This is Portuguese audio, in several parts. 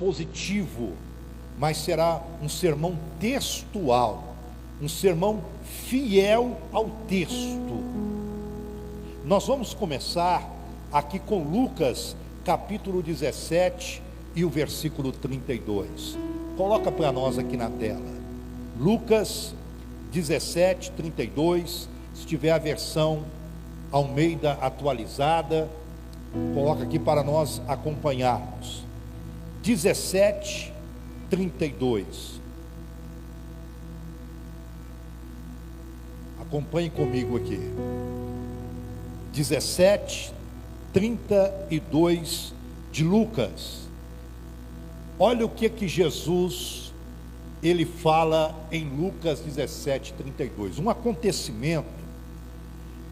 expositivo, mas será um sermão textual, um sermão fiel ao texto. Nós vamos começar aqui com Lucas, capítulo 17 e o versículo 32. Coloca para nós aqui na tela. Lucas 17, 32. Se tiver a versão Almeida atualizada, coloca aqui para nós acompanharmos. 17, 32. Acompanhe comigo aqui. 17, 32 de Lucas. Olha o que Jesus ele fala em Lucas 17, 32. Um acontecimento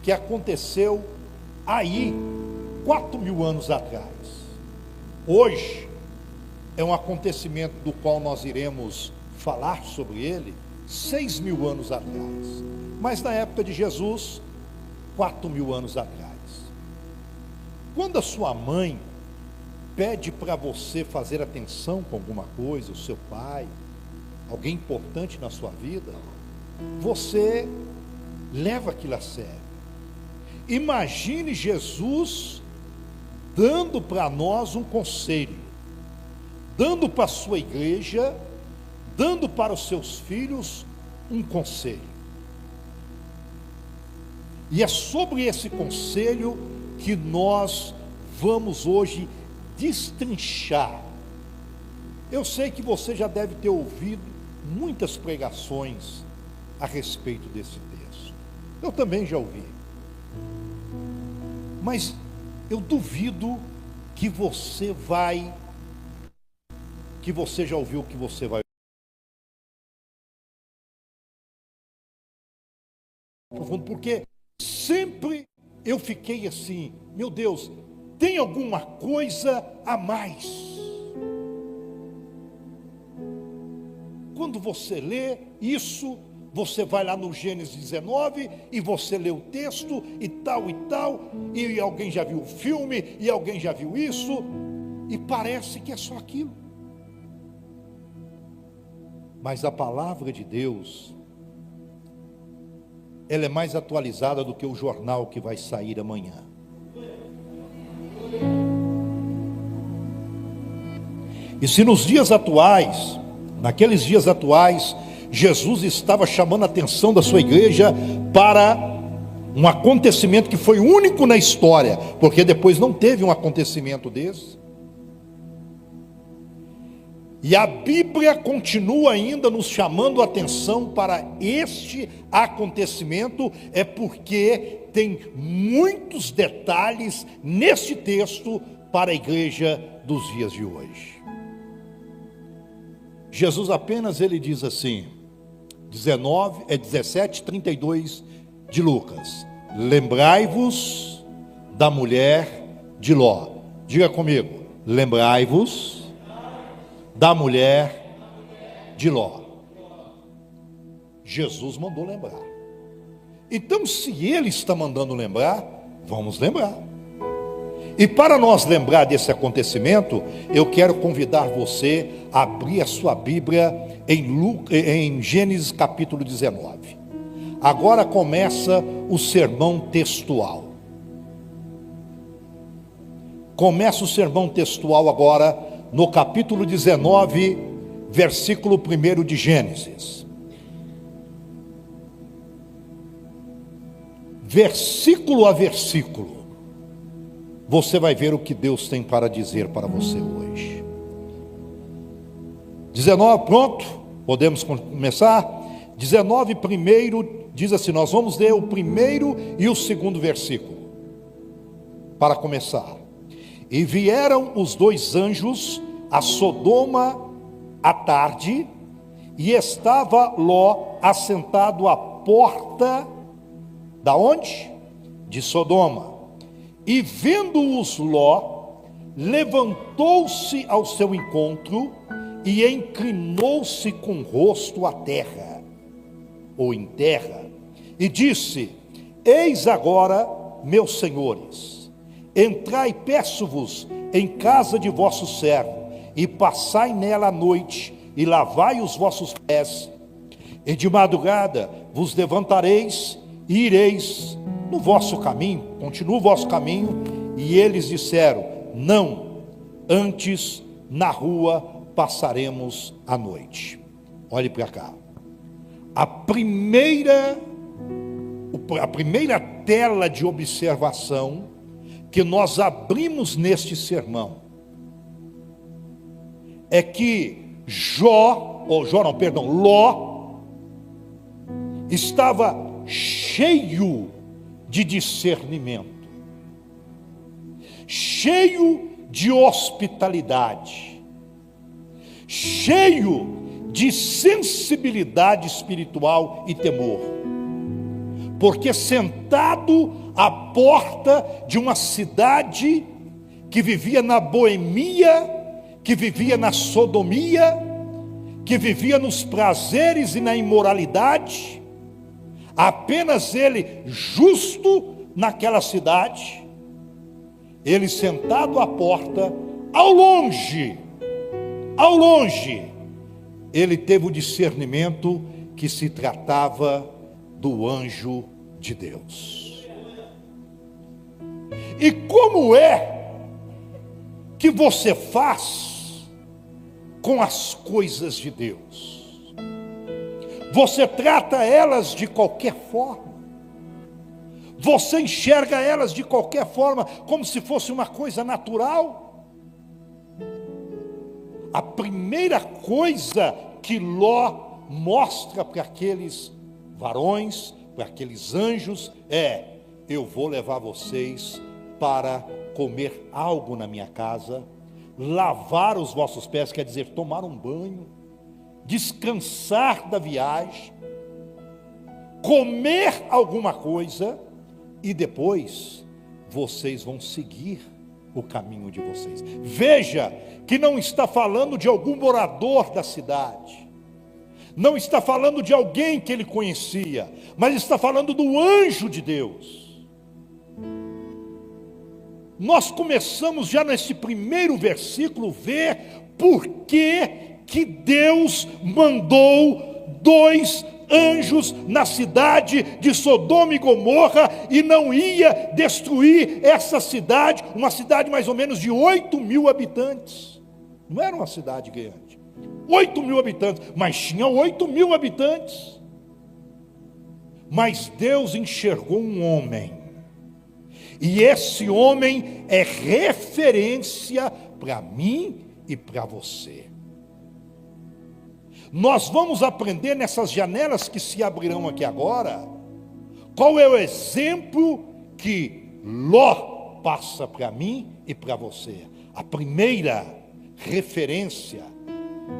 que aconteceu aí 4.000 anos atrás. Hoje é um acontecimento do qual nós iremos falar sobre ele 6.000 anos atrás. Mas na época de Jesus, 4.000 anos atrás. Quando a sua mãe pede para você fazer atenção com alguma coisa, o seu pai, alguém importante na sua vida, você leva aquilo a sério. Imagine Jesus dando para nós um conselho, dando para a sua igreja, dando para os seus filhos um conselho. E é sobre esse conselho que nós vamos hoje destrinchar. Eu sei que você já deve ter ouvido muitas pregações a respeito desse texto. Eu também já ouvi. Mas eu duvido que você já ouviu o que você vai ouvir. Porque sempre eu fiquei assim, meu Deus, tem alguma coisa a mais. Quando você lê isso, você vai lá no Gênesis 19 e você lê o texto e tal, e alguém já viu o filme, e alguém já viu isso, e parece que é só aquilo. Mas a palavra de Deus, ela é mais atualizada do que o jornal que vai sair amanhã. E se nos dias atuais, naqueles dias atuais, Jesus estava chamando a atenção da sua igreja para um acontecimento que foi único na história, porque depois não teve um acontecimento desse. E a Bíblia continua ainda nos chamando a atenção para este acontecimento, é porque tem muitos detalhes neste texto para a igreja dos dias de hoje. Jesus apenas ele diz assim, 17, 32 de Lucas: lembrai-vos da mulher de Ló. Diga comigo, lembrai-vos da mulher de Ló. Jesus mandou lembrar. Então, se ele está mandando lembrar, vamos lembrar. E para nós lembrar desse acontecimento, eu quero convidar você a abrir a sua Bíblia em Gênesis capítulo 19. Agora começa o sermão textual. Começa o sermão textual agora no capítulo 19, versículo 1 de Gênesis. Versículo a versículo, você vai ver o que Deus tem para dizer para você hoje. 19, pronto? Podemos começar? 19, primeiro, diz assim, nós vamos ler o primeiro e o segundo versículo, para começar. E vieram os dois anjos a Sodoma à tarde, e estava Ló assentado à porta, da onde? De Sodoma. E vendo-os Ló, levantou-se ao seu encontro, e inclinou-se com o rosto à terra, ou em terra, e disse: eis agora, meus senhores, entrai, peço-vos, em casa de vosso servo, e passai nela a noite, e lavai os vossos pés, e de madrugada vos levantareis, e ireis no vosso caminho, continua o vosso caminho. E eles disseram: não, antes na rua passaremos a noite. Olhe para cá. A primeira tela de observação que nós abrimos neste sermão é que Ló estava cheio de discernimento, cheio de hospitalidade, cheio de sensibilidade espiritual e temor, porque sentado à porta de uma cidade que vivia na boemia, que vivia na sodomia, que vivia nos prazeres e na imoralidade, apenas ele justo naquela cidade, ele sentado à porta, ao longe, ele teve o discernimento que se tratava do anjo de Deus. E como é que você faz com as coisas de Deus? Você trata elas de qualquer forma? Você enxerga elas de qualquer forma, como se fosse uma coisa natural? A primeira coisa que Ló mostra para aqueles varões, para aqueles anjos, é: eu vou levar vocês para comer algo na minha casa, lavar os vossos pés, quer dizer, tomar um banho, descansar da viagem, comer alguma coisa, e depois vocês vão seguir o caminho de vocês. Veja que não está falando de algum morador da cidade, não está falando de alguém que ele conhecia, mas está falando do anjo de Deus. Nós começamos já nesse primeiro versículo ver por que Deus mandou 2 anjos na cidade de Sodoma e Gomorra, e não ia destruir essa cidade, uma cidade mais ou menos de 8.000 habitantes, não era uma cidade grande, 8.000 habitantes, mas tinha 8.000 habitantes, mas Deus enxergou um homem, e esse homem é referência para mim e para você. Nós vamos aprender nessas janelas que se abrirão aqui agora, qual é o exemplo que Ló passa para mim e para você. A primeira referência,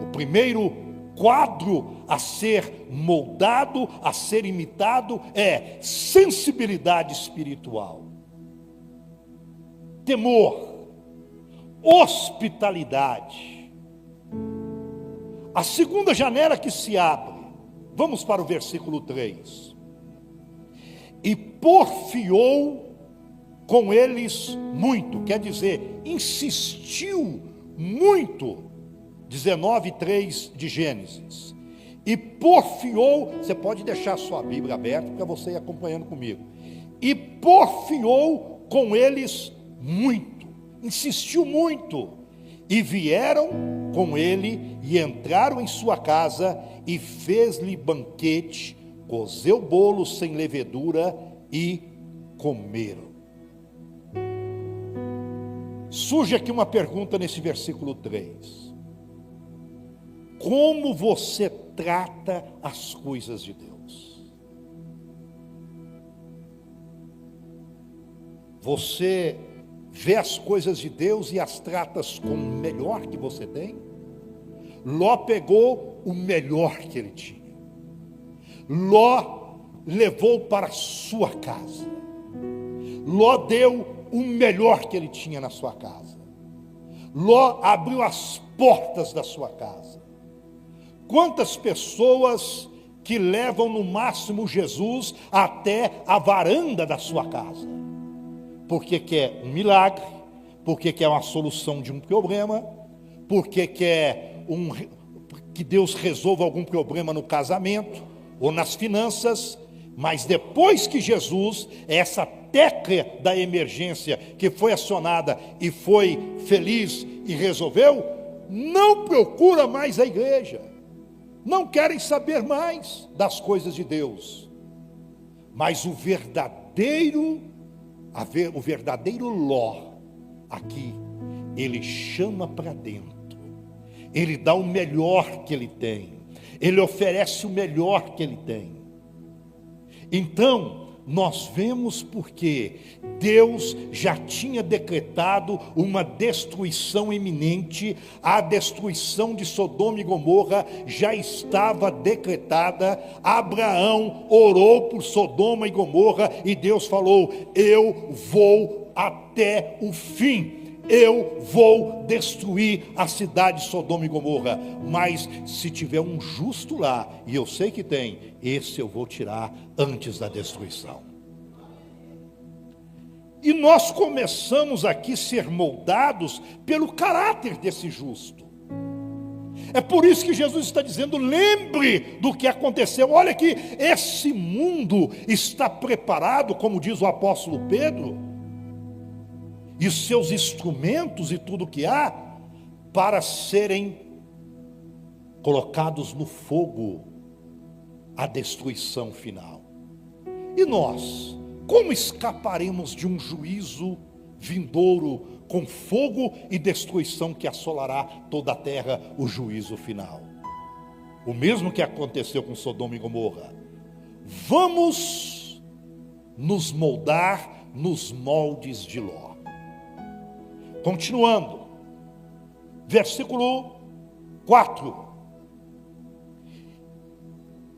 o primeiro quadro a ser moldado, a ser imitado, é sensibilidade espiritual, temor, hospitalidade. A segunda janela que se abre, vamos para o versículo 3. E porfiou com eles muito, quer dizer, insistiu muito, 19:3 de Gênesis. E porfiou, você pode deixar a sua Bíblia aberta para você ir acompanhando comigo. E porfiou com eles muito, insistiu muito. E vieram com ele e entraram em sua casa, e fez-lhe banquete, cozeu bolo sem levedura e comeram. Surge aqui uma pergunta nesse versículo 3. Como você trata as coisas de Deus? Você vê as coisas de Deus e as tratas com o melhor que você tem? Ló pegou o melhor que ele tinha. Ló levou para a sua casa. Ló deu o melhor que ele tinha na sua casa. Ló abriu as portas da sua casa. Quantas pessoas que levam no máximo Jesus até a varanda da sua casa, porque quer um milagre, porque quer uma solução de um problema, porque quer que Deus resolva algum problema no casamento ou nas finanças, mas depois que Jesus, essa tecla da emergência que foi acionada e foi feliz e resolveu, não procura mais a igreja, não querem saber mais das coisas de Deus. Mas o verdadeiro Ló aqui, ele chama para dentro, ele dá o melhor que ele tem, ele oferece o melhor que ele tem. Então, nós vemos porque Deus já tinha decretado uma destruição iminente, a destruição de Sodoma e Gomorra já estava decretada. Abraão orou por Sodoma e Gomorra e Deus falou: eu vou até o fim. Eu vou destruir a cidade de Sodoma e Gomorra, mas se tiver um justo lá, e eu sei que tem, esse eu vou tirar antes da destruição. E nós começamos aqui a ser moldados pelo caráter desse justo. É por isso que Jesus está dizendo: lembre do que aconteceu. Olha que esse mundo está preparado, como diz o apóstolo Pedro, e os seus instrumentos e tudo que há, para serem colocados no fogo, a destruição final. E nós, como escaparemos de um juízo vindouro, com fogo e destruição que assolará toda a terra, o juízo final? O mesmo que aconteceu com Sodoma e Gomorra. Vamos nos moldar nos moldes de Ló. Continuando, versículo 4.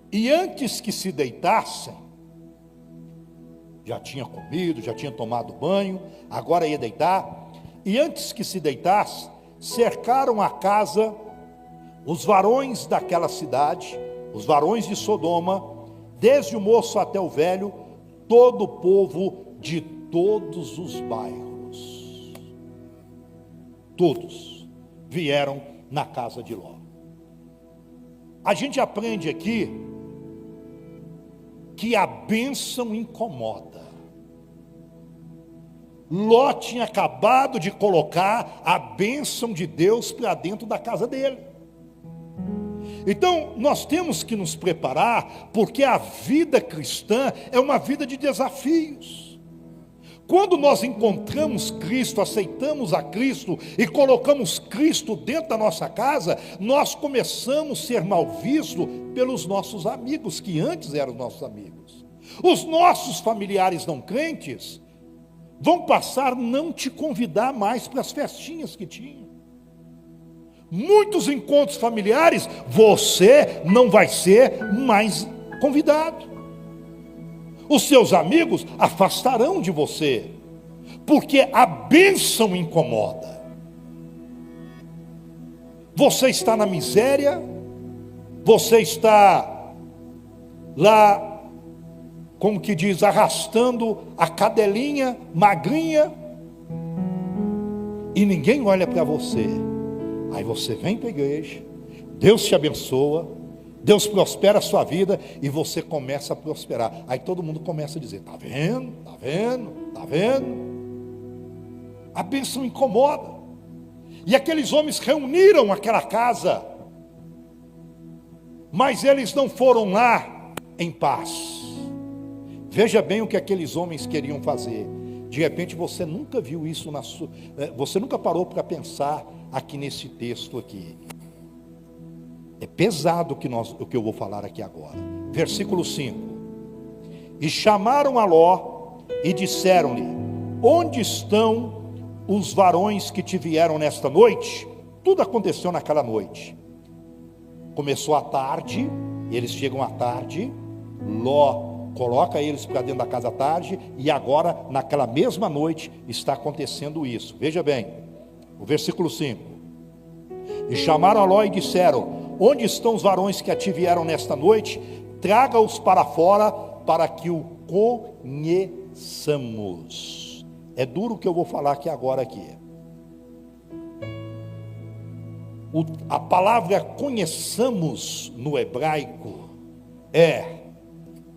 E antes que se deitassem, já tinha comido, já tinha tomado banho, agora ia deitar. E antes que se deitasse, cercaram a casa os varões daquela cidade, os varões de Sodoma, desde o moço até o velho, todo o povo de todos os bairros. Todos vieram na casa de Ló. A gente aprende aqui que a bênção incomoda. Ló tinha acabado de colocar a bênção de Deus para dentro da casa dele. Então, nós temos que nos preparar, porque a vida cristã é uma vida de desafios. Quando nós encontramos Cristo, aceitamos a Cristo e colocamos Cristo dentro da nossa casa, nós começamos a ser mal vistos pelos nossos amigos, que antes eram nossos amigos. Os nossos familiares não crentes vão passar a não te convidar mais para as festinhas que tinham. Muitos encontros familiares, você não vai ser mais convidado. Os seus amigos afastarão de você, porque a bênção incomoda. Você está na miséria, você está lá, como que diz, arrastando a cadelinha magrinha, e ninguém olha para você. Aí você vem para a igreja, Deus te abençoa, Deus prospera a sua vida e você começa a prosperar. Aí todo mundo começa a dizer: está vendo, está vendo, está vendo? A bênção incomoda. E aqueles homens reuniram aquela casa, mas eles não foram lá em paz. Veja bem o que aqueles homens queriam fazer. De repente você nunca viu isso você nunca parou para pensar aqui nesse texto aqui. É pesado o que eu vou falar aqui agora. Versículo 5. E chamaram a Ló e disseram-lhe: onde estão os varões que te vieram nesta noite? Tudo aconteceu naquela noite. Começou à tarde, eles chegam à tarde, Ló coloca eles para dentro da casa à tarde, e agora, naquela mesma noite, está acontecendo isso. Veja bem, o versículo 5. E chamaram a Ló e disseram: onde estão os varões que a ti vieram nesta noite? Traga-os para fora, para que o conheçamos. É duro o que eu vou falar aqui agora aqui. A palavra conheçamos no hebraico é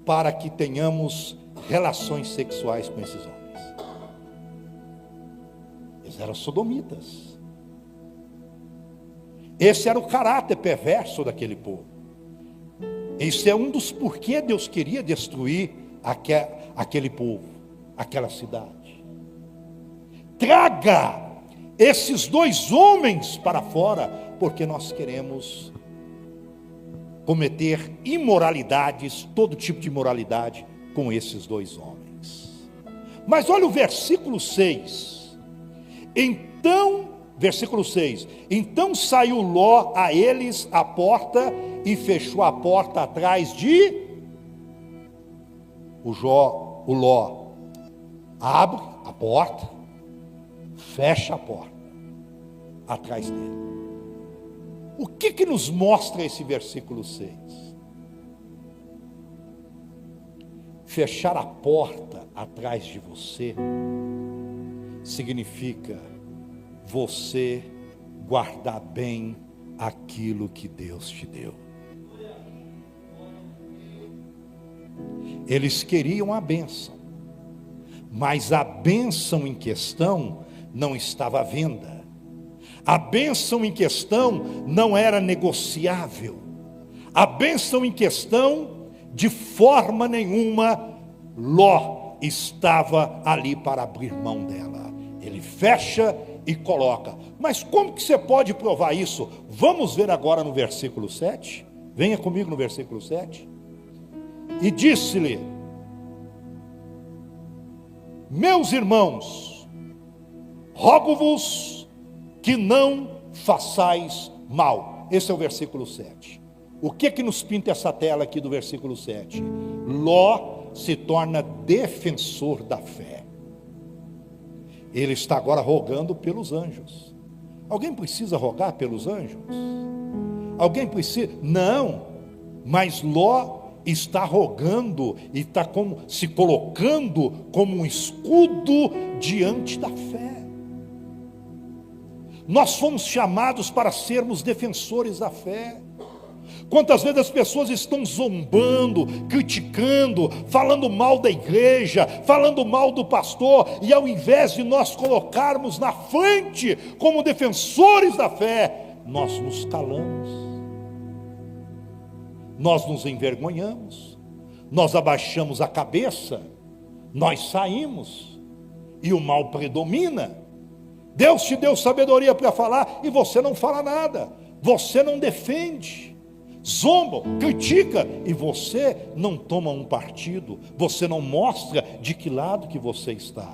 para que tenhamos relações sexuais com esses homens. Eles eram sodomitas. Esse era o caráter perverso daquele povo. Esse é um dos porquê Deus queria destruir aquele povo, aquela cidade. Traga esses dois homens para fora, porque nós queremos cometer imoralidades, todo tipo de imoralidade com esses dois homens. Mas olha o versículo 6. Versículo 6. Então saiu Ló a eles à porta e fechou a porta atrás de o Ló. Abre a porta, fecha a porta atrás dele. O que nos mostra esse versículo 6? Fechar a porta atrás de você significa você guardar bem aquilo que Deus te deu. Eles queriam a bênção, mas a bênção em questão não estava à venda. A bênção em questão não era negociável. A bênção em questão, de forma nenhuma, Ló estava ali para abrir mão dela. Ele fecha e coloca. Mas como que você pode provar isso? Vamos ver agora no versículo 7. Venha comigo no versículo 7. E disse-lhe: meus irmãos, rogo-vos que não façais mal. Esse é o versículo 7. O que nos pinta essa tela aqui do versículo 7? Ló se torna defensor da fé. Ele está agora rogando pelos anjos. Alguém precisa rogar pelos anjos? Alguém precisa? Não. Mas Ló está rogando e está se colocando como um escudo diante da fé. Nós fomos chamados para sermos defensores da fé. Quantas vezes as pessoas estão zombando, criticando, falando mal da igreja, falando mal do pastor, e ao invés de nós colocarmos na frente como defensores da fé, nós nos calamos, nós nos envergonhamos, nós abaixamos a cabeça, nós saímos, e o mal predomina. Deus te deu sabedoria para falar, e você não fala nada, você não defende, zomba, critica, e você não toma um partido, você não mostra de que lado que você está.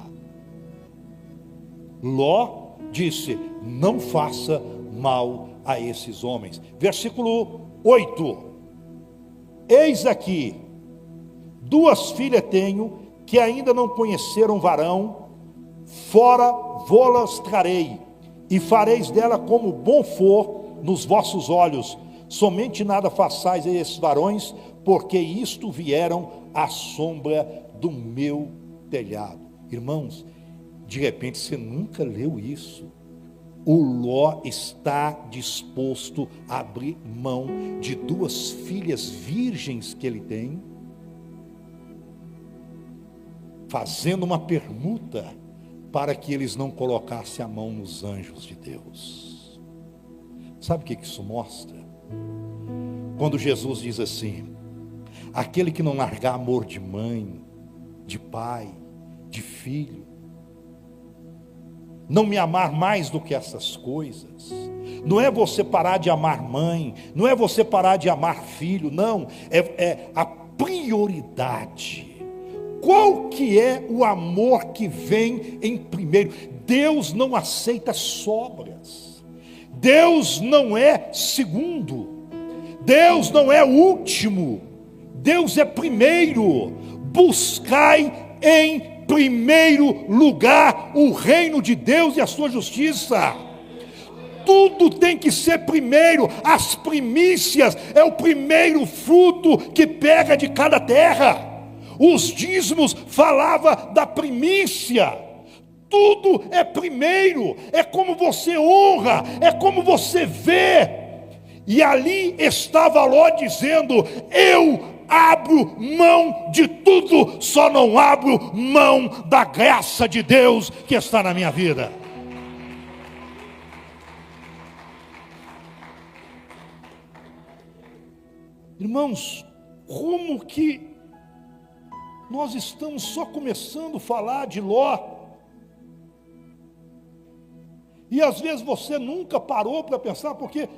Ló disse: não faça mal a esses homens. Versículo 8: eis aqui, 2 filhas tenho, que ainda não conheceram varão, fora vô-las trarei, e fareis dela como bom for nos vossos olhos. Somente nada façais a esses varões, porque isto vieram à sombra do meu telhado. Irmãos, de repente você nunca leu isso. O Ló está disposto a abrir mão de 2 filhas virgens que ele tem, fazendo uma permuta para que eles não colocassem a mão nos anjos de Deus. Sabe o que isso mostra? Quando Jesus diz assim: aquele que não largar amor de mãe, de pai, de filho, não me amar mais do que essas coisas, não é você parar de amar mãe, não é você parar de amar filho, não, é a prioridade. Qual que é o amor que vem em primeiro? Deus não aceita sobras, Deus não é segundo, Deus não é último, Deus é primeiro. Buscai em primeiro lugar o reino de Deus e a sua justiça. Tudo tem que ser primeiro. As primícias é o primeiro fruto que pega de cada terra. Os dízimos falava da primícia. Tudo é primeiro, é como você honra, é como você vê. E ali estava Ló dizendo: eu abro mão de tudo, só não abro mão da graça de Deus que está na minha vida. Irmãos, como que nós estamos só começando a falar de Ló? E às vezes você nunca parou para pensar, porque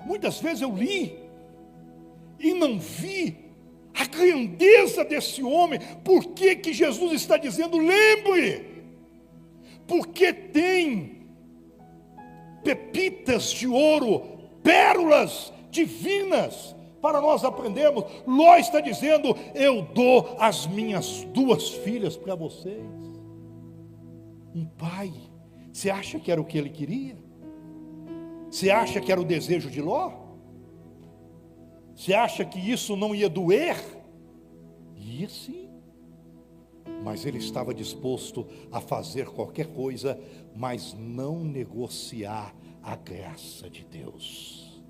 muitas vezes eu li e não vi a grandeza desse homem. Por que que Jesus está dizendo, lembre? Porque tem pepitas de ouro, pérolas divinas para nós aprendermos. Ló está dizendo, eu dou as minhas 2 filhas para vocês. Um pai, você acha que era o que ele queria? Você acha que era o desejo de Ló? Você acha que isso não ia doer? Ia sim. Mas ele estava disposto a fazer qualquer coisa, mas não negociar a graça de Deus.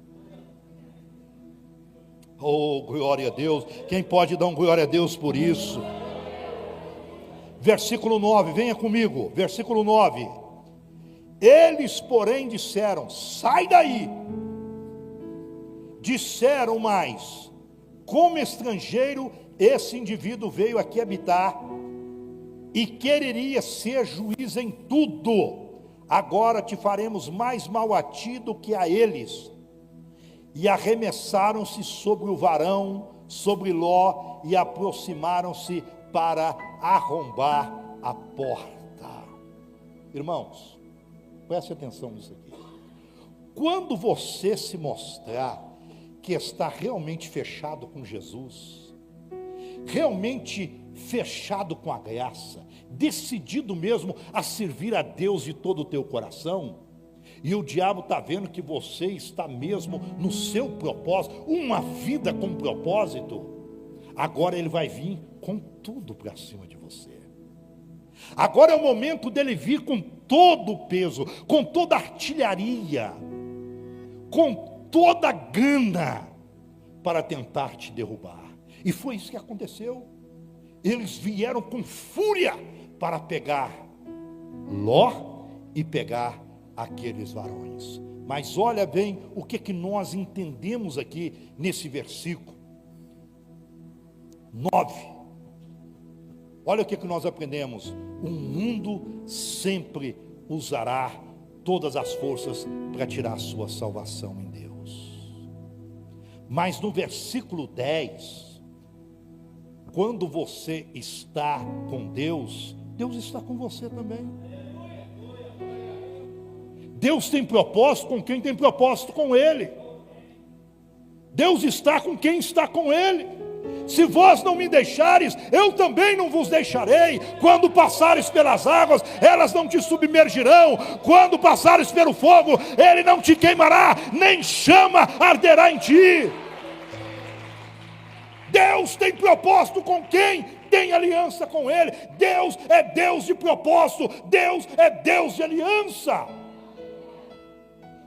Oh, glória a Deus. Quem pode dar um glória a Deus por isso? Versículo 9, venha comigo. Versículo 9. Eles, porém, disseram, sai daí. Disseram mais, como estrangeiro, esse indivíduo veio aqui habitar e quereria ser juiz em tudo. Agora te faremos mais mal a ti do que a eles. E arremessaram-se sobre o varão, sobre Ló, e aproximaram-se para arrombar a porta. Irmãos, preste atenção nisso aqui. Quando você se mostrar que está realmente fechado com Jesus, realmente fechado com a graça, decidido mesmo a servir a Deus de todo o teu coração, e o diabo está vendo que você está mesmo no seu propósito, uma vida com propósito, agora ele vai vir com tudo para cima de você. Agora é o momento dele vir com todo o peso, com toda a artilharia, com toda a gana para tentar te derrubar. E foi isso que aconteceu. Eles vieram com fúria para pegar Ló e pegar aqueles varões. Mas olha bem o que nós entendemos aqui nesse versículo 9. Olha o que nós aprendemos. O mundo sempre usará todas as forças para tirar a sua salvação em Deus. Mas no versículo 10, quando você está com Deus, Deus está com você também. Deus tem propósito com quem tem propósito com Ele. Deus está com quem está com Ele. Se vós não me deixares, eu também não vos deixarei. Quando passares pelas águas, elas não te submergirão. Quando passares pelo fogo, ele não te queimará, nem chama arderá em ti. Deus tem propósito com quem tem aliança com Ele. Deus é Deus de propósito. Deus é Deus de aliança.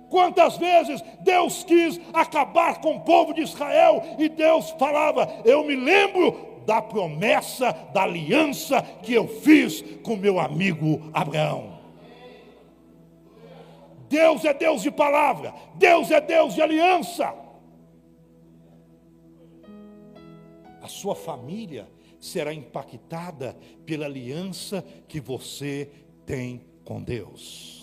Quantas vezes Deus quis acabar com o povo de Israel e Deus falava, eu me lembro da promessa, da aliança que eu fiz com meu amigo Abraão. Deus é Deus de palavra, Deus é Deus de aliança. A sua família será impactada pela aliança que você tem com Deus.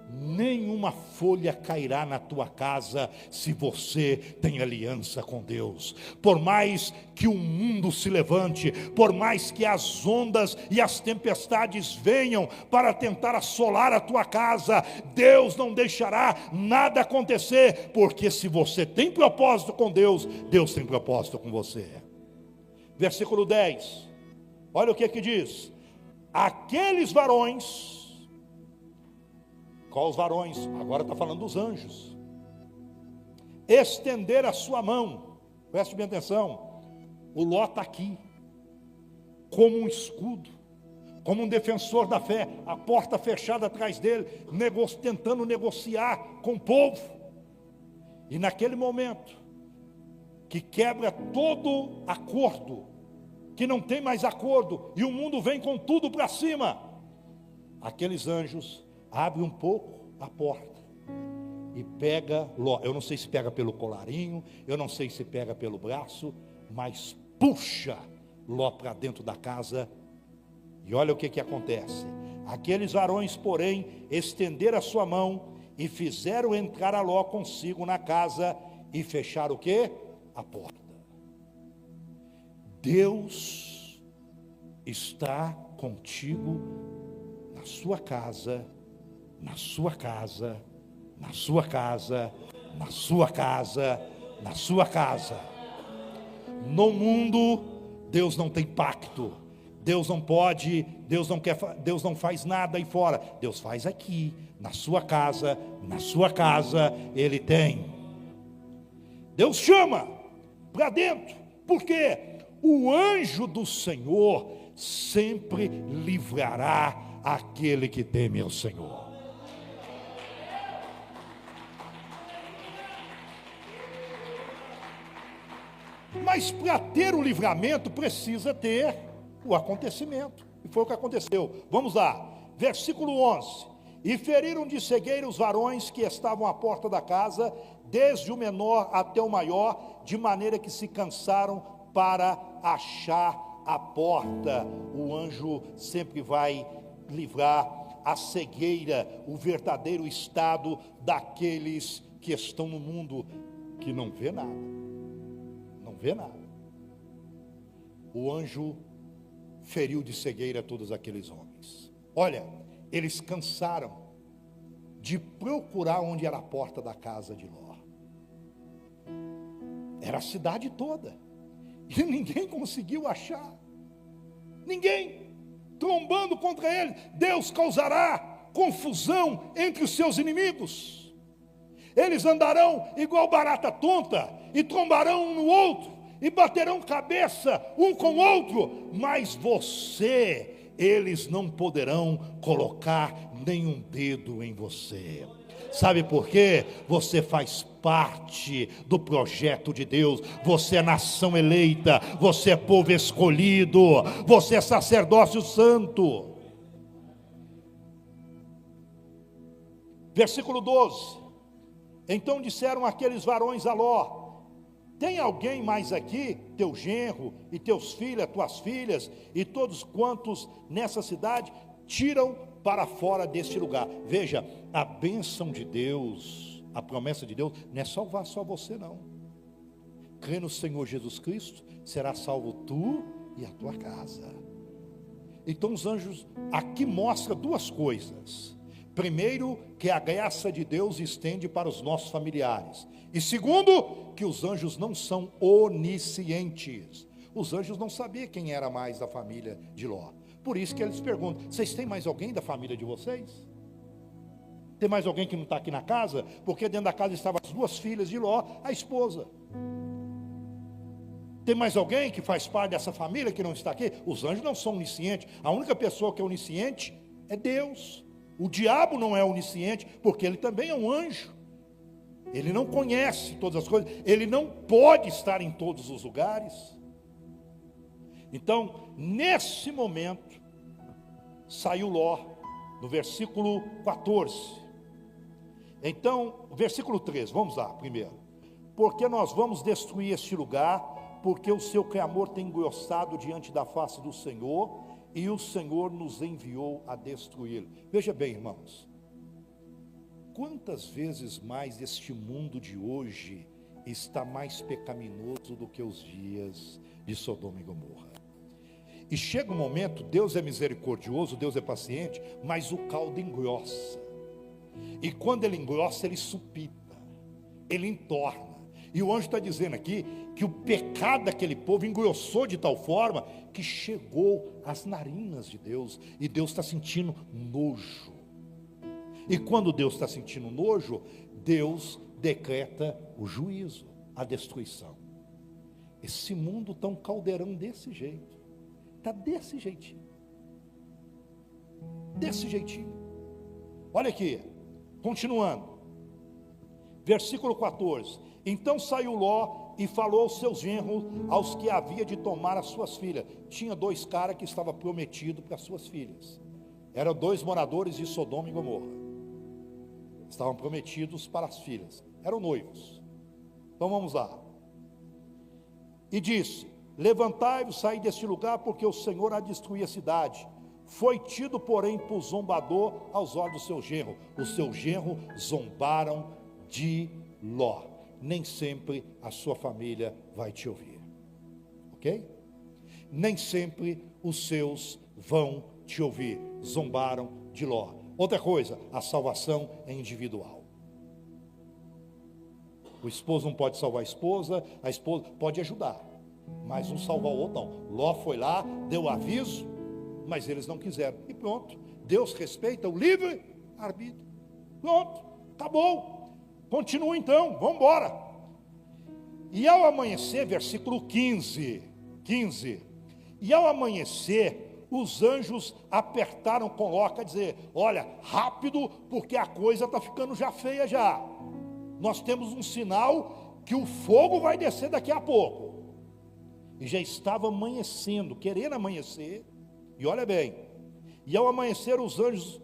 Nenhuma folha cairá na tua casa se você tem aliança com Deus. Por mais que o mundo se levante, por mais que as ondas e as tempestades venham para tentar assolar a tua casa, Deus não deixará nada acontecer, porque se você tem propósito com Deus, Deus tem propósito com você. Versículo 10, olha o que diz: aqueles varões. Qual os varões? Agora está falando dos anjos. Estender a sua mão. Preste bem atenção. O Ló está aqui, como um escudo, como um defensor da fé, a porta fechada atrás dele, tentando negociar com o povo. E naquele momento, que quebra todo acordo, que não tem mais acordo, e o mundo vem com tudo para cima, aqueles anjos abrem um pouco a porta e pega Ló. Eu não sei se pega pelo colarinho, eu não sei se pega pelo braço, mas puxa Ló para dentro da casa. E olha o que acontece. Aqueles varões, porém, estenderam a sua mão e fizeram entrar a Ló consigo na casa e fecharam o quê? A porta. Deus está contigo na sua casa, na sua casa, na sua casa, na sua casa, na sua casa. No mundo, Deus não tem pacto. Deus não pode, Deus não quer, Deus não faz nada aí fora. Deus faz aqui, na sua casa, Ele tem. Deus chama para dentro, porque o anjo do Senhor sempre livrará aquele que teme ao Senhor. Mas para ter o livramento precisa ter o acontecimento, e foi o que aconteceu. Vamos lá, versículo 11: e feriram de cegueira os varões que estavam à porta da casa, desde o menor até o maior, de maneira que se cansaram para achar a porta. O anjo sempre vai livrar a cegueira, o verdadeiro estado daqueles que estão no mundo, que não vê nada, não vê nada. O anjo feriu de cegueira todos aqueles homens. Olha, eles cansaram de procurar onde era a porta da casa de Ló. Era a cidade toda, e ninguém conseguiu achar. Ninguém, trombando contra ele. Deus causará confusão entre os seus inimigos. Eles andarão igual barata tonta, e trombarão um no outro, e baterão cabeça um com o outro, mas eles não poderão colocar nenhum dedo em você. Sabe por quê? Você faz parte do projeto de Deus. Você é nação eleita, você é povo escolhido, você é sacerdócio santo. Versículo 12: então disseram aqueles varões a Ló: tem alguém mais aqui, teu genro e teus filhos, tuas filhas, e todos quantos nessa cidade? Tiram para fora deste lugar. Veja, a bênção de Deus, a promessa de Deus, não é salvar só você não. Crê no Senhor Jesus Cristo, será salvo tu e a tua casa. Então os anjos aqui mostram duas coisas. Primeiro, que a graça de Deus estende para os nossos familiares. E segundo, que os anjos não são oniscientes. Os anjos não sabiam quem era mais da família de Ló. Por isso que eles perguntam: vocês têm mais alguém da família de vocês? Tem mais alguém que não está aqui na casa? Porque dentro da casa estavam as duas filhas de Ló, a esposa. Tem mais alguém que faz parte dessa família que não está aqui? Os anjos não são oniscientes. A única pessoa que é onisciente é Deus. O diabo não é onisciente, porque ele também é um anjo. Ele não conhece todas as coisas, ele não pode estar em todos os lugares. Então, nesse momento, saiu Ló, no versículo 14. Então, versículo 13, vamos lá primeiro. Porque nós vamos destruir este lugar, porque o seu clamor tem engrossado diante da face do Senhor, e o Senhor nos enviou a destruí-lo. Veja bem, irmãos, quantas vezes mais este mundo de hoje está mais pecaminoso do que os dias de Sodoma e Gomorra. E chega um momento, Deus é misericordioso, Deus é paciente, mas o caldo engrossa. E quando ele engrossa, ele supita, ele entorna. E o anjo está dizendo aqui que o pecado daquele povo engrossou de tal forma que chegou às narinas de Deus, e Deus está sentindo nojo. E quando Deus está sentindo nojo, Deus decreta o juízo, a destruição. Esse mundo está um caldeirão desse jeito, está desse jeitinho. desse jeitinho. Olha aqui, continuando, versículo 14. Então saiu Ló e falou aos seus genros, aos que havia de tomar as suas filhas. Tinha 2 caras que estavam prometidos para as suas filhas. Eram 2 moradores de Sodoma e Gomorra. Estavam prometidos para as filhas. Eram noivos. Então vamos lá. E disse: levantai-vos, saí deste lugar, porque o Senhor há de destruir a cidade. Foi tido, porém, por zombador aos olhos do seu genro. Os seus genros zombaram de Ló. Nem sempre a sua família vai te ouvir, ok? Nem sempre os seus vão te ouvir. Zombaram de Ló. Outra coisa, a salvação é individual. O esposo não pode salvar a esposa pode ajudar, mas um salvar o outro não. Ló foi lá, deu aviso, mas eles não quiseram, e pronto. Deus respeita o livre arbítrio. Pronto, acabou. Continua então, vamos embora. E ao amanhecer, versículo 15, e ao amanhecer, os anjos apertaram com Ló, quer dizer, olha, rápido, porque a coisa está ficando já feia já. Nós temos um sinal que o fogo vai descer daqui a pouco. E já estava amanhecendo, querendo amanhecer, e olha bem, e ao amanhecer os anjos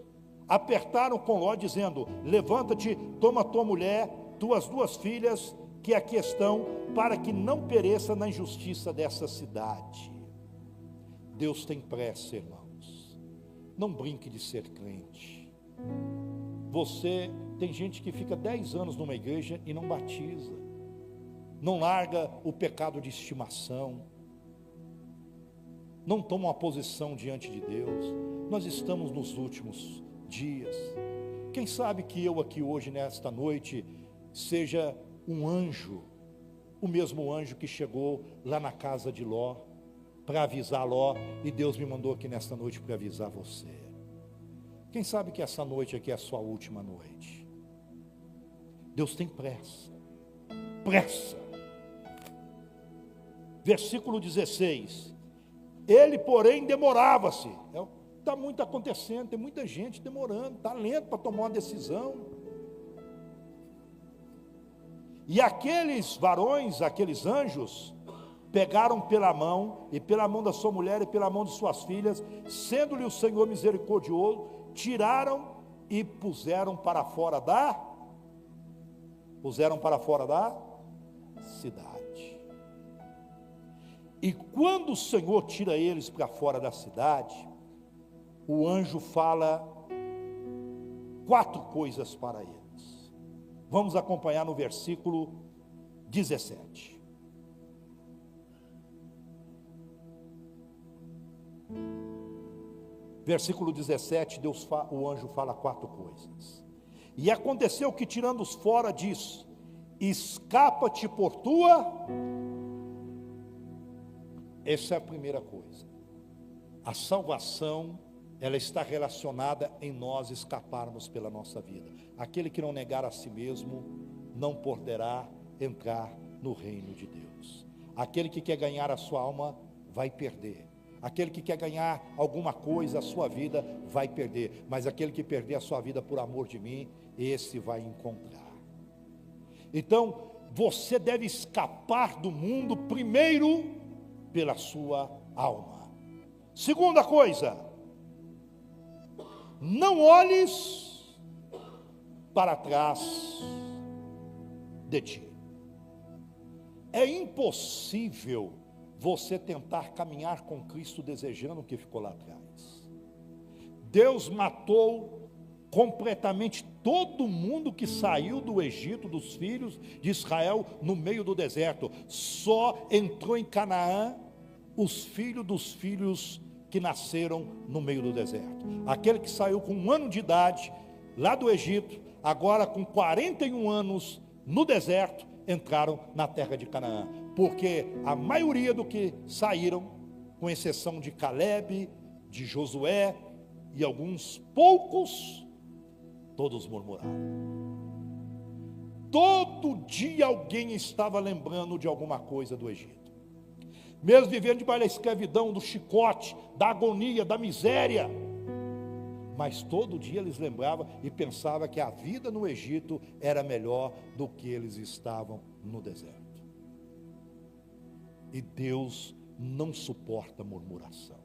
apertaram com Ló, dizendo: levanta-te, toma tua mulher, tuas 2 filhas, que aqui estão, para que não pereça na injustiça dessa cidade. Deus tem pressa, irmãos. Não brinque de ser crente. Tem gente que fica 10 anos numa igreja e não batiza, não larga o pecado de estimação, não toma uma posição diante de Deus. Nós estamos nos últimos dias. Quem sabe que eu aqui hoje, nesta noite, seja um anjo, o mesmo anjo que chegou lá na casa de Ló, para avisar Ló, e Deus me mandou aqui nesta noite para avisar você. Quem sabe que essa noite aqui é a sua última noite. Deus tem pressa, versículo 16, ele porém demorava-se. Está muito acontecendo, tem muita gente demorando, está lento para tomar uma decisão. E aqueles varões, aqueles anjos, pegaram pela mão, e pela mão da sua mulher, e pela mão de suas filhas, sendo-lhe o Senhor misericordioso, tiraram e puseram para fora da cidade. E quando o Senhor tira eles para fora da cidade, o anjo fala 4 coisas para eles. Vamos acompanhar no versículo 17. Versículo 17, o anjo fala 4 coisas. E aconteceu que, tirando-os fora, diz: escapa-te por tua. Essa é a primeira coisa. A salvação, ela está relacionada em nós escaparmos pela nossa vida. Aquele que não negar a si mesmo, não poderá entrar no reino de Deus. Aquele que quer ganhar a sua alma, vai perder. Aquele que quer ganhar alguma coisa, a sua vida, vai perder. Mas aquele que perder a sua vida por amor de mim, esse vai encontrar. Então, você deve escapar do mundo primeiro pela sua alma. Segunda coisa, não olhes para trás de ti. É impossível você tentar caminhar com Cristo desejando o que ficou lá atrás. Deus matou completamente todo mundo que saiu do Egito, dos filhos de Israel, no meio do deserto. Só entrou em Canaã os filhos dos filhos que nasceram no meio do deserto. Aquele que saiu com 1 ano de idade, lá do Egito, agora com 41 anos no deserto, entraram na terra de Canaã. Porque a maioria do que saíram, com exceção de Caleb, de Josué e alguns poucos, todos murmuraram. Todo dia alguém estava lembrando de alguma coisa do Egito. Mesmo vivendo debaixo da escravidão, do chicote, da agonia, da miséria, Mas todo dia eles lembravam e pensavam que a vida no Egito era melhor do que eles estavam no deserto. E Deus não suporta murmuração.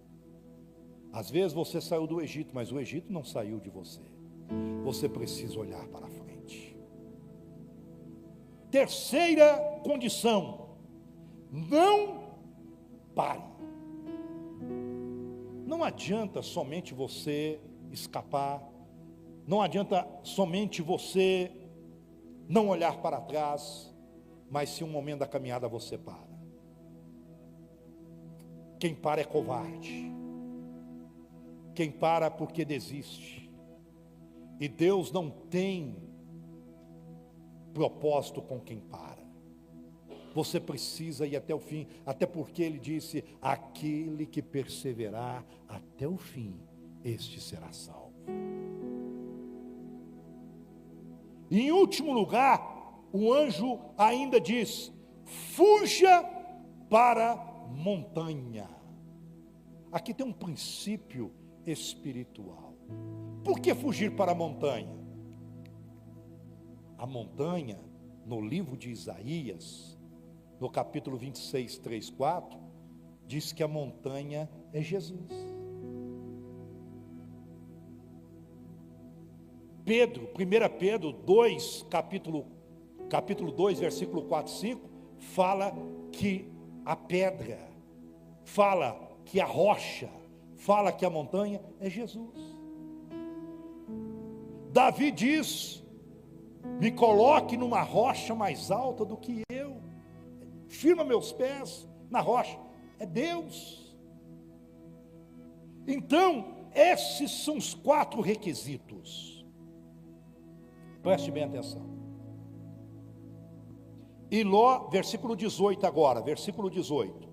Às vezes você saiu do Egito, mas o Egito não saiu de você. Você precisa olhar para frente. Terceira condição: não pare. Não adianta somente você escapar, não adianta somente você não olhar para trás, mas se um momento da caminhada você para. Quem para é covarde. Quem para porque desiste. E Deus não tem propósito com quem para. Você precisa ir até o fim, até porque Ele disse: aquele que perseverar até o fim, este será salvo. E em último lugar, o anjo ainda diz: fuja para a montanha. Aqui tem um princípio espiritual. Por que fugir para a montanha? A montanha, no livro de Isaías, no capítulo 26, 3, 4, diz que a montanha é Jesus. Pedro, 1 Pedro 2, capítulo 2, versículo 4 e 5, fala que a pedra, fala que a rocha, fala que a montanha é Jesus. Davi diz: me coloque numa rocha mais alta do que eu, firma meus pés na rocha, é Deus. Então, esses são os 4 requisitos. Preste bem atenção. E Ló, versículo 18 agora, versículo 18.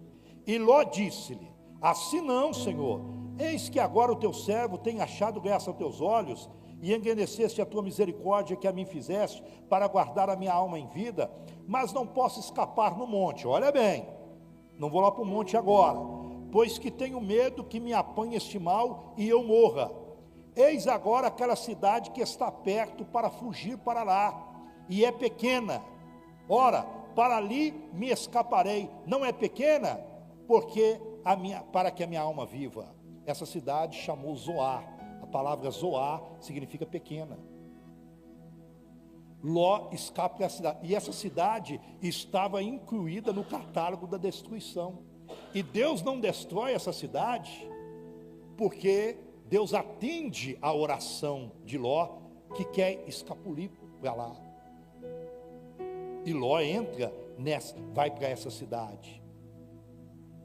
E Ló disse-lhe: assim não, Senhor, eis que agora o teu servo tem achado graça aos teus olhos, e engrandeceste a tua misericórdia que a mim fizeste, para guardar a minha alma em vida, mas não posso escapar no monte. Olha bem, não vou lá para o monte agora, pois que tenho medo que me apanhe este mal e eu morra. Eis agora aquela cidade que está perto para fugir para lá, e é pequena. Ora, para ali me escaparei. Não é pequena, porque para que a minha alma viva. Essa cidade chamou Zoar. A palavra Zoar significa pequena. Ló escapa da cidade, e essa cidade estava incluída no catálogo da destruição. E Deus não destrói essa cidade, porque Deus atende a oração de Ló, que quer escapulir para lá. E Ló entra vai para essa cidade.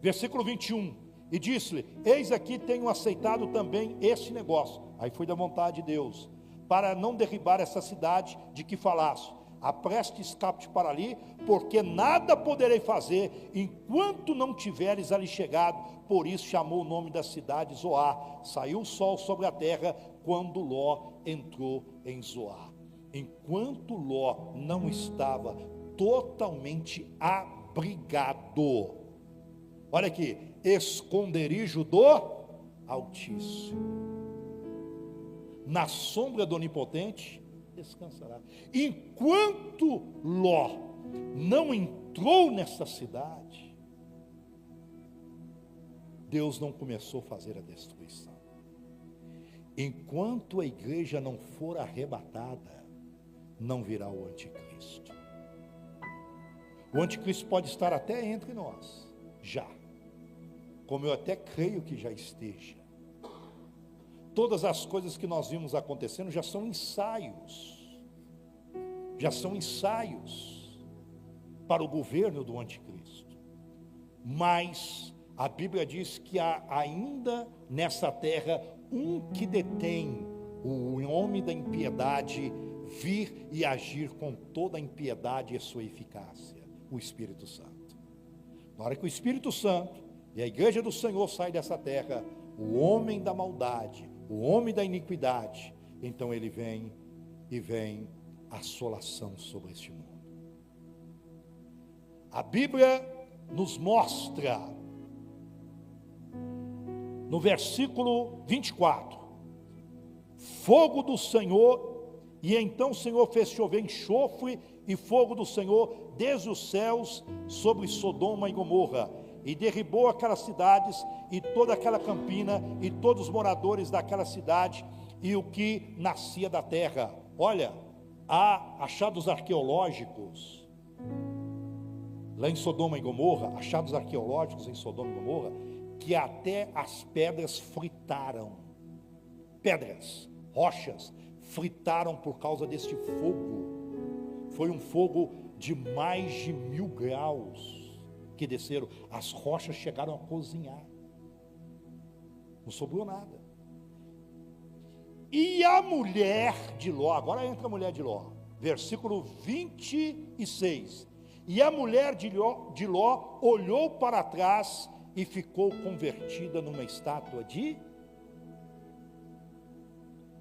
Versículo 21. E disse-lhe: eis aqui tenho aceitado também este negócio. Aí foi da vontade de Deus, para não derribar essa cidade de que falaste. Apreste, escape para ali, porque nada poderei fazer enquanto não tiveres ali chegado. Por isso chamou o nome da cidade Zoar. Saiu o sol sobre a terra quando Ló entrou em Zoar. Enquanto Ló não estava totalmente abrigado, olha aqui, esconderijo do Altíssimo, na sombra do Onipotente descansará. Enquanto Ló não entrou nessa cidade, Deus não começou a fazer a destruição. Enquanto a igreja não for arrebatada, não virá o anticristo. O anticristo pode estar até entre nós, já, como eu até creio que já esteja. Todas as coisas que nós vimos acontecendo já são ensaios para o governo do anticristo. Mas a Bíblia diz que há ainda nessa terra um que detém o homem da impiedade vir e agir com toda a impiedade e sua eficácia, o Espírito Santo. Na hora que o Espírito Santo e a igreja do Senhor sai dessa terra, o homem da maldade, o homem da iniquidade, então ele vem a assolação sobre este mundo. A Bíblia nos mostra, no versículo 24, fogo do Senhor, e então o Senhor fez chover enxofre e fogo do Senhor desde os céus sobre Sodoma e Gomorra, e derribou aquelas cidades e toda aquela campina e todos os moradores daquela cidade e o que nascia da terra. Olha, há achados arqueológicos lá em Sodoma e Gomorra, achados arqueológicos em Sodoma e Gomorra, que até as pedras fritaram, pedras, rochas, fritaram por causa deste fogo. Foi um fogo de mais de 1000 graus que desceram, as rochas chegaram a cozinhar, não sobrou nada. E a mulher de Ló, agora entra a mulher de Ló, versículo 26, e a mulher de Ló olhou para trás e ficou convertida numa estátua de...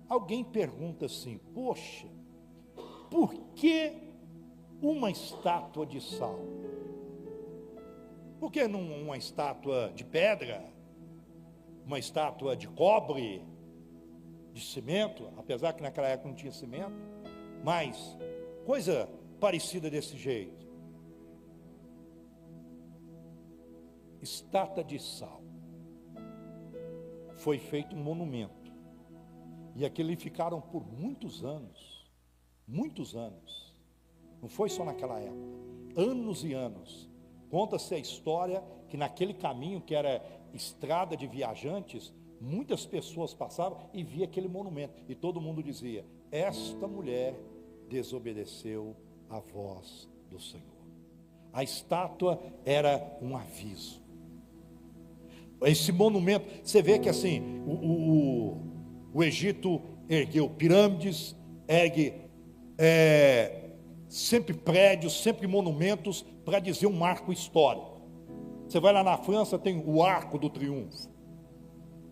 Alguém pergunta assim, poxa, por que uma estátua de sal? Por que não uma estátua de pedra? Uma estátua de cobre? De cimento? Apesar que naquela época não tinha cimento, mas coisa parecida desse jeito. Estátua de sal. Foi feito um monumento. E aquele ficaram por muitos anos. Muitos anos. Não foi só naquela época. Anos e anos. Conta-se a história que naquele caminho que era estrada de viajantes, muitas pessoas passavam e via aquele monumento. E todo mundo dizia, esta mulher desobedeceu à voz do Senhor. A estátua era um aviso. Esse monumento, você vê que assim, o Egito ergueu pirâmides, ergue sempre prédios, sempre monumentos, para dizer um marco histórico. Você vai lá na França, tem o Arco do Triunfo,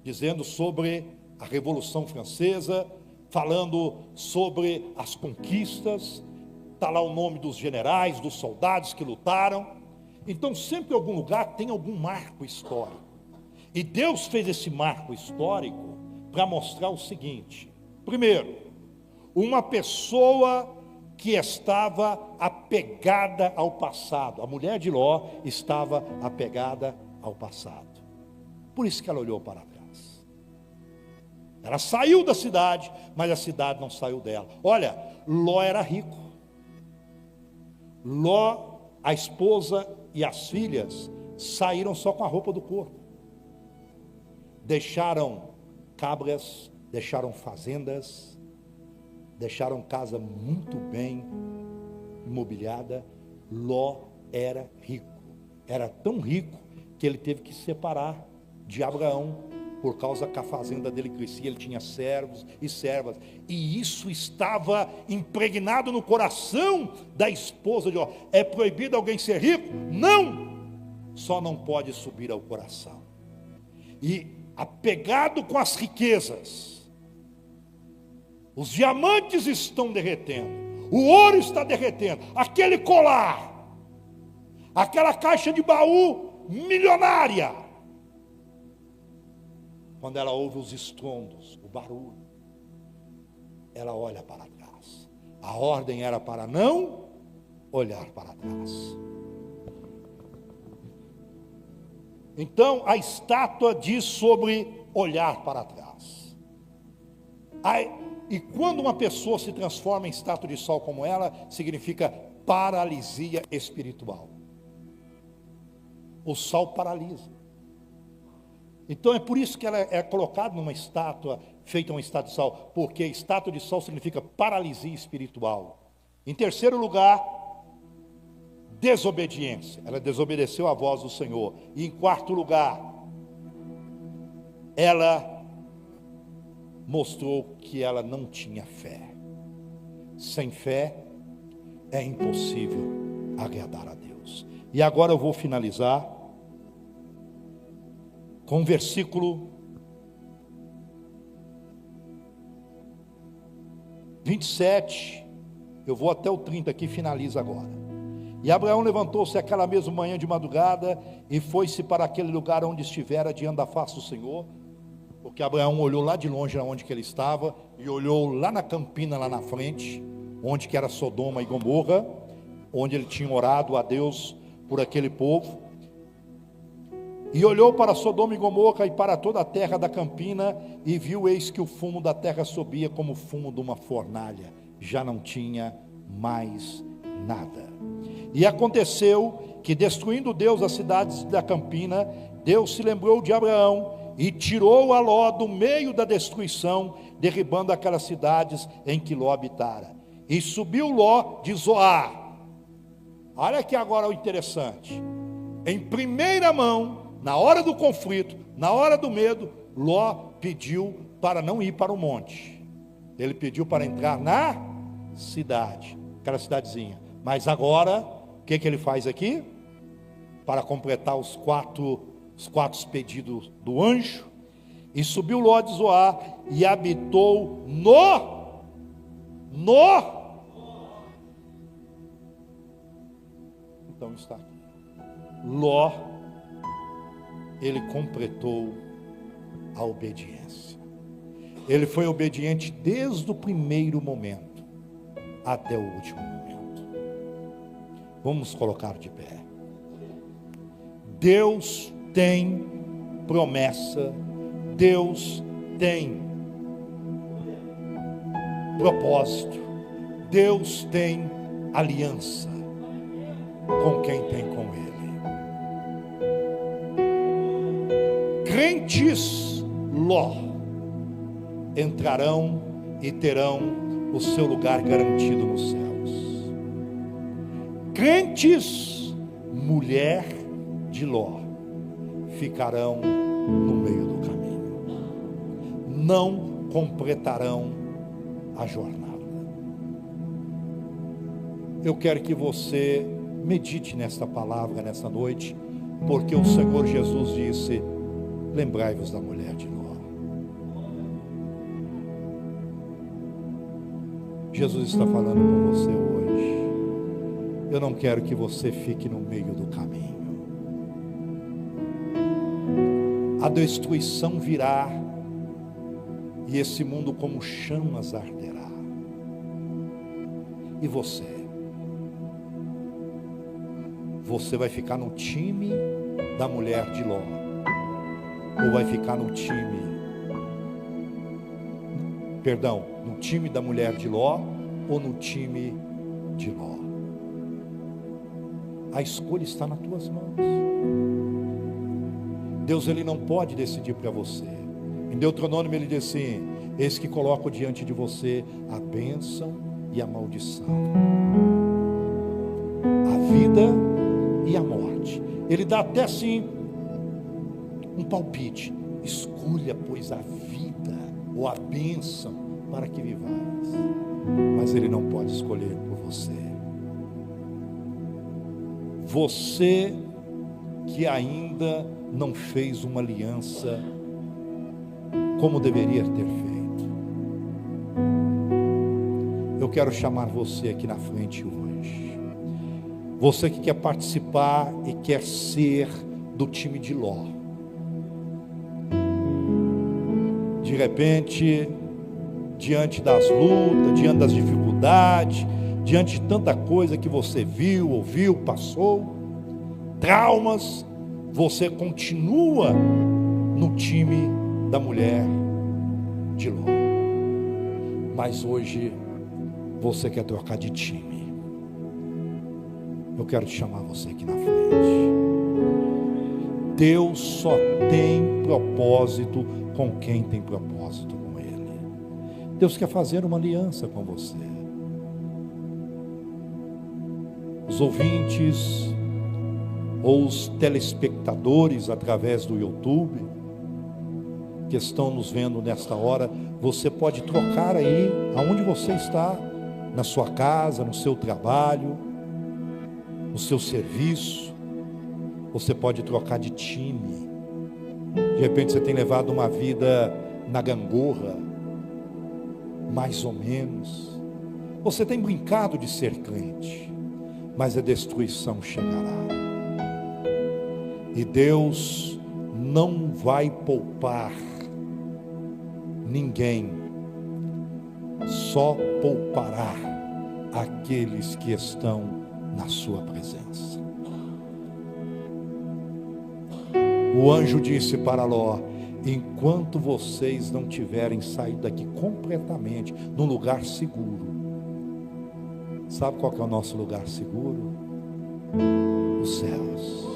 dizendo sobre a Revolução Francesa, falando sobre as conquistas, está lá o nome dos generais, dos soldados que lutaram. Então sempre em algum lugar tem algum marco histórico. E Deus fez esse marco histórico para mostrar o seguinte: primeiro, uma pessoa que estava apegada ao passado. A mulher de Ló estava apegada ao passado. Por isso que ela olhou para trás. Ela saiu da cidade, mas a cidade não saiu dela. Olha, Ló era rico. Ló, a esposa e as filhas saíram só com a roupa do corpo. Deixaram cabras, deixaram fazendas, deixaram casa muito bem imobiliada. Ló era rico. Era tão rico que ele teve que se separar de Abraão, por causa que a fazenda dele crescia, ele tinha servos e servas, e isso estava impregnado no coração da esposa de Ló. É proibido alguém ser rico? Não! Só não pode subir ao coração. E apegado com as riquezas, os diamantes estão derretendo, o ouro está derretendo, aquele colar, aquela caixa de baú milionária. Quando ela ouve os estrondos, o barulho, ela olha para trás. A ordem era para não olhar para trás. Então a estátua diz sobre olhar para trás. E quando uma pessoa se transforma em estátua de sal como ela, significa paralisia espiritual. O sal paralisa. Então é por isso que ela é colocada numa estátua, feita uma estátua de sal, porque estátua de sal significa paralisia espiritual. Em terceiro lugar, desobediência. Ela desobedeceu à voz do Senhor. E em quarto lugar, ela mostrou que ela não tinha fé. Sem fé é impossível agradar a Deus. E agora eu vou finalizar com o versículo 27, eu vou até o 30 aqui, finaliza agora. E Abraão levantou-se aquela mesma manhã de madrugada e foi-se para aquele lugar onde estivera diante da face do Senhor, porque Porque Abraão olhou lá de longe onde que ele estava, e olhou lá na campina, lá na frente, onde que era Sodoma e Gomorra, onde ele tinha orado a Deus por aquele povo, e olhou para Sodoma e Gomorra e para toda a terra da campina, e viu, eis que o fumo da terra subia como o fumo de uma fornalha, já não tinha mais nada. E aconteceu que, destruindo Deus as cidades da campina, Deus se lembrou de Abraão e tirou a Ló do meio da destruição, derribando aquelas cidades em que Ló habitara. E subiu Ló de Zoar. Olha aqui agora o interessante. Em primeira mão, na hora do conflito, na hora do medo, Ló pediu para não ir para o monte. Ele pediu para entrar na cidade, aquela cidadezinha. Mas agora, o que ele faz aqui? Para completar os quatro pedidos do anjo. E subiu Ló de Zoar e habitou então está aqui. Ló, ele completou a obediência. Ele foi obediente desde o primeiro momento até o último momento. Vamos colocar de pé. Deus tem promessa, Deus tem propósito, Deus tem aliança com quem tem com Ele. Crentes Ló entrarão e terão o seu lugar garantido nos céus. Crentes mulher de Ló ficarão no meio do caminho, não completarão a jornada. Eu quero que você medite nesta palavra nesta noite, porque o Senhor Jesus disse: lembrai-vos da mulher de Ló. Jesus está falando com você hoje. Eu não quero que você fique no meio do caminho. A destruição virá, e esse mundo como chamas arderá. E você vai ficar no time da mulher de Ló, ou vai ficar no time da mulher de Ló, ou no time de Ló? A escolha está nas tuas mãos. Deus, ele não pode decidir para você. Em Deuteronômio ele diz assim: eis que coloco diante de você a bênção e a maldição, a vida e a morte. Ele dá até assim um palpite: escolha, pois, a vida ou a bênção para que vivais. Mas ele não pode escolher por você. Você que ainda não fez uma aliança como deveria ter feito, eu quero chamar você aqui na frente hoje. Você que quer participar e quer ser do time de Ló. De repente, diante das lutas, diante das dificuldades, diante de tanta coisa que você viu, ouviu, passou, traumas, você continua no time da mulher de Ló. Mas hoje você quer trocar de time. Eu quero te chamar você aqui na frente. Deus só tem propósito com quem tem propósito com Ele. Deus quer fazer uma aliança com você. Os ouvintes ou os telespectadores através do YouTube que estão nos vendo nesta hora, você pode trocar aí aonde você está, na sua casa, no seu trabalho, no seu serviço. Você pode trocar de time. De repente você tem levado uma vida na gangorra, mais ou menos. Você tem brincado de ser crente, mas a destruição chegará. E Deus não vai poupar ninguém, só poupará aqueles que estão na sua presença. O anjo disse para Ló: enquanto vocês não tiverem saído daqui completamente, num lugar seguro. Sabe qual que é o nosso lugar seguro? Os céus.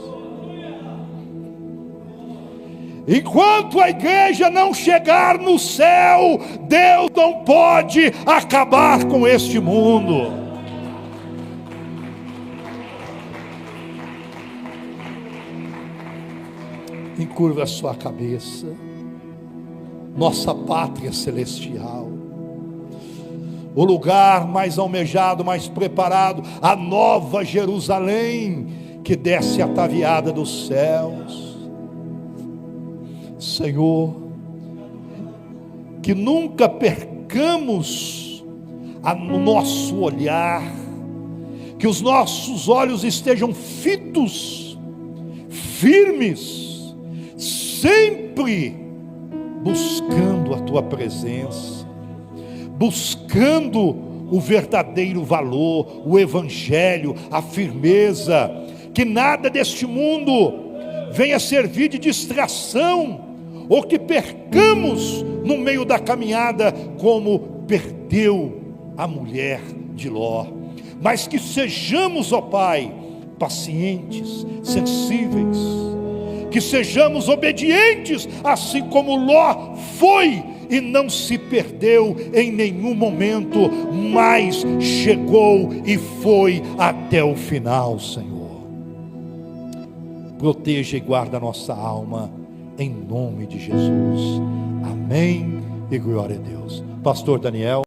Enquanto a igreja não chegar no céu, Deus não pode acabar com este mundo. Encurva a sua cabeça. Nossa pátria celestial, o lugar mais almejado, mais preparado, a nova Jerusalém que desce ataviada dos céus. Senhor, que nunca percamos o nosso olhar, que os nossos olhos estejam fitos, firmes, sempre buscando a Tua presença, buscando o verdadeiro valor, o Evangelho, a firmeza, que nada deste mundo venha servir de distração, ou que percamos no meio da caminhada, como perdeu a mulher de Ló, mas que sejamos, ó Pai, pacientes, sensíveis, que sejamos obedientes, assim como Ló foi e não se perdeu em nenhum momento, mas chegou e foi até o final. Senhor, proteja e guarda a nossa alma, em nome de Jesus. Amém e glória a Deus. Pastor Daniel.